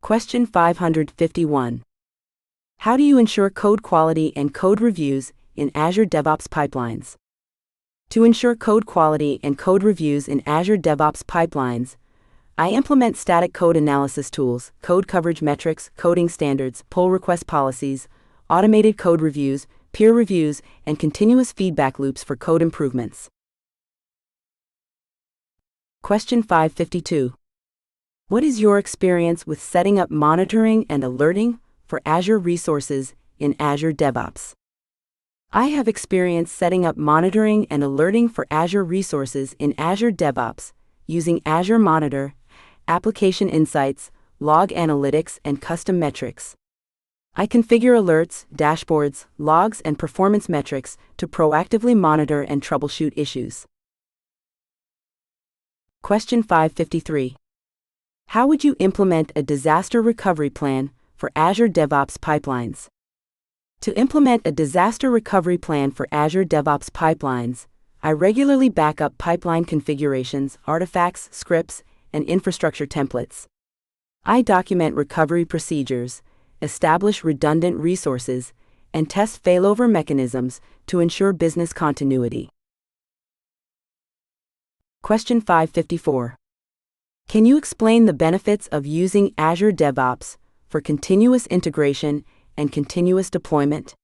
Question 551. How do you ensure code quality and code reviews in Azure DevOps pipelines? To ensure code quality and code reviews in Azure DevOps pipelines, I implement static code analysis tools, code coverage metrics, coding standards, pull request policies, automated code reviews, peer reviews, and continuous feedback loops for code improvements. Question 552. What is your experience with setting up monitoring and alerting for Azure resources in Azure DevOps? I have experience setting up monitoring and alerting for Azure resources in Azure DevOps using Azure Monitor, Application Insights, Log Analytics, and custom metrics. I configure alerts, dashboards, logs, and performance metrics to proactively monitor and troubleshoot issues. Question 553. How would you implement a disaster recovery plan for Azure DevOps pipelines? To implement a disaster recovery plan for Azure DevOps pipelines, I regularly back up pipeline configurations, artifacts, scripts, and infrastructure templates. I document recovery procedures, establish redundant resources, and test failover mechanisms to ensure business continuity. Question 554. Can you explain the benefits of using Azure DevOps for continuous integration and continuous deployment?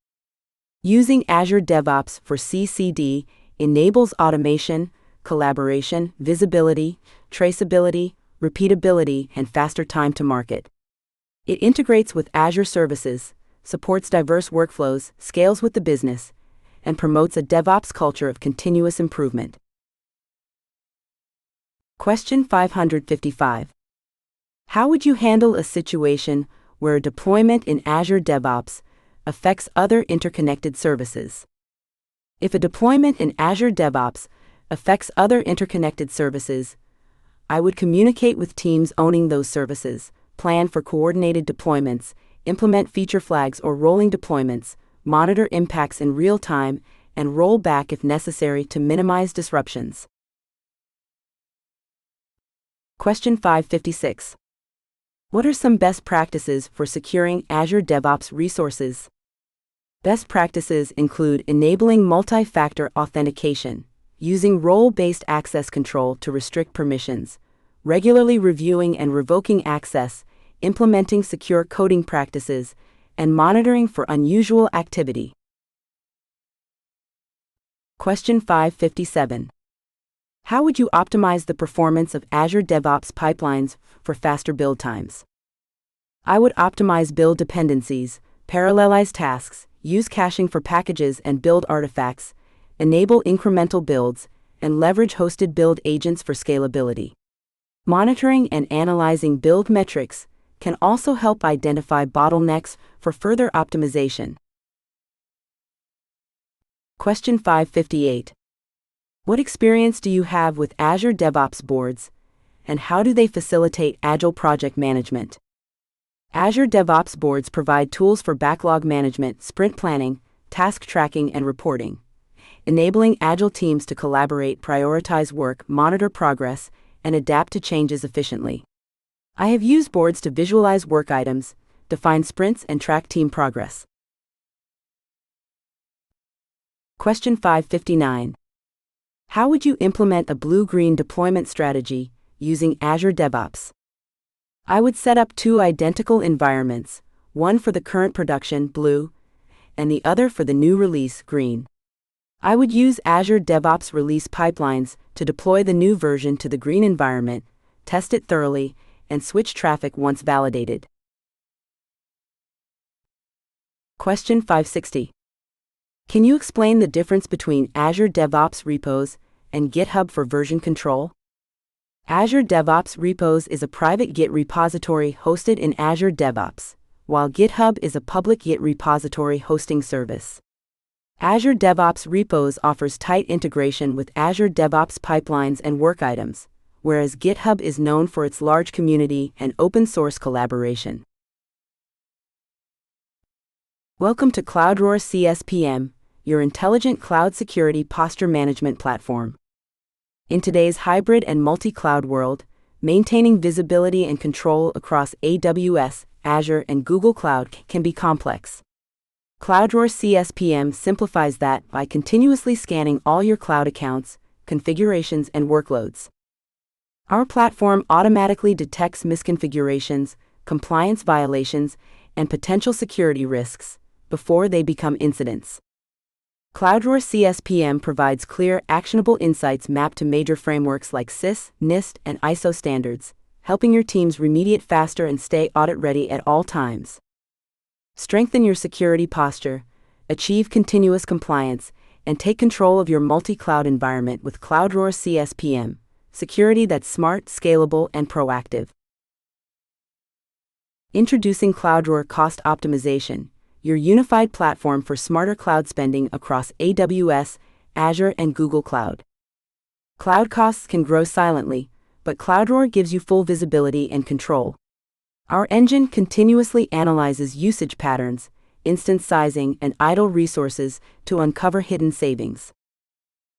Using Azure DevOps for CCD enables automation, collaboration, visibility, traceability, repeatability, and faster time to market. It integrates with Azure services, supports diverse workflows, scales with the business, and promotes a DevOps culture of continuous improvement. Question 555. How would you handle a situation where a deployment in Azure DevOps affects other interconnected services? If a deployment in Azure DevOps affects other interconnected services, I would communicate with teams owning those services, plan for coordinated deployments, implement feature flags or rolling deployments, monitor impacts in real time, and roll back if necessary to minimize disruptions. Question 556. What are some best practices for securing Azure DevOps resources? Best practices include enabling multi-factor authentication, using role-based access control to restrict permissions, regularly reviewing and revoking access, implementing secure coding practices, and monitoring for unusual activity. Question 557. How would you optimize the performance of Azure DevOps pipelines for faster build times? I would optimize build dependencies, parallelize tasks, use caching for packages and build artifacts, enable incremental builds, and leverage hosted build agents for scalability. Monitoring and analyzing build metrics can also help identify bottlenecks for further optimization. Question 558. What experience do you have with Azure DevOps boards, and how do they facilitate agile project management? Azure DevOps boards provide tools for backlog management, sprint planning, task tracking, and reporting, enabling agile teams to collaborate, prioritize work, monitor progress, and adapt to changes efficiently. I have used boards to visualize work items, define sprints, and track team progress. Question 559. How would you implement a blue-green deployment strategy using Azure DevOps? I would set up two identical environments, one for the current production, blue, and the other for the new release, green. I would use Azure DevOps release pipelines to deploy the new version to the green environment, test it thoroughly, and switch traffic once validated. Question 560. Can you explain the difference between Azure DevOps repos and GitHub for version control? Azure DevOps repos is a private Git repository hosted in Azure DevOps, while GitHub is a public Git repository hosting service. Azure DevOps repos offers tight integration with Azure DevOps pipelines and work items, whereas GitHub is known for its large community and open-source collaboration. Welcome to CloudRoar CSPM, your intelligent cloud security posture management platform. In today's hybrid and multi-cloud world, maintaining visibility and control across AWS, Azure, and Google Cloud can be complex. CloudRoar CSPM simplifies that by continuously scanning all your cloud accounts, configurations, and workloads. Our platform automatically detects misconfigurations, compliance violations, and potential security risks before they become incidents. CloudRoar CSPM provides clear, actionable insights mapped to major frameworks like CIS, NIST, and ISO standards, helping your teams remediate faster and stay audit-ready at all times. Strengthen your security posture, achieve continuous compliance, and take control of your multi-cloud environment with CloudRoar CSPM, security that's smart, scalable, and proactive. Introducing CloudRoar Cost Optimization, your unified platform for smarter cloud spending across AWS, Azure, and Google Cloud. Cloud costs can grow silently, but CloudRoar gives you full visibility and control. Our engine continuously analyzes usage patterns, instance sizing, and idle resources to uncover hidden savings.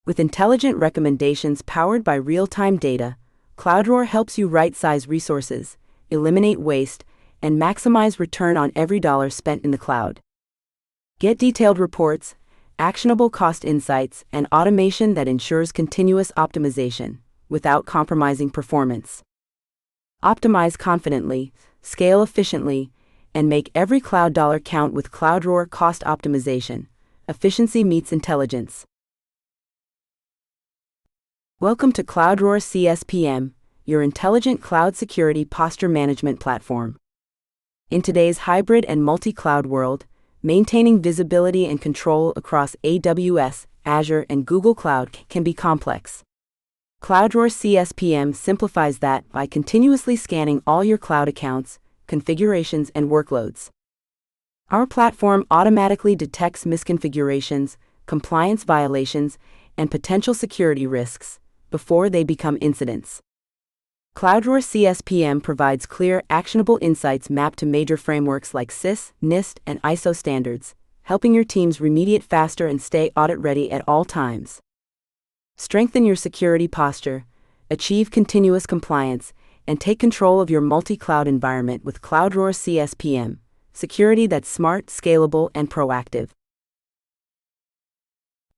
With intelligent recommendations powered by real-time data, CloudRoar helps you right-size resources, eliminate waste, and maximize return on every dollar spent in the cloud. Get detailed reports, actionable cost insights, and automation that ensures continuous optimization without compromising performance. Optimize confidently, scale efficiently, and make every cloud dollar count with CloudRoar Cost Optimization. Efficiency meets intelligence. Welcome to CloudRoar CSPM, your intelligent cloud security posture management platform. In today's hybrid and multi-cloud world, maintaining visibility and control across AWS, Azure, and Google Cloud can be complex. CloudRoar CSPM simplifies that by continuously scanning all your cloud accounts, configurations, and workloads. Our platform automatically detects misconfigurations, compliance violations, and potential security risks before they become incidents. CloudRoar CSPM provides clear, actionable insights mapped to major frameworks like CIS, NIST, and ISO standards, helping your teams remediate faster and stay audit-ready at all times. Strengthen your security posture, achieve continuous compliance, and take control of your multi-cloud environment with CloudRoar CSPM, security that's smart, scalable, and proactive.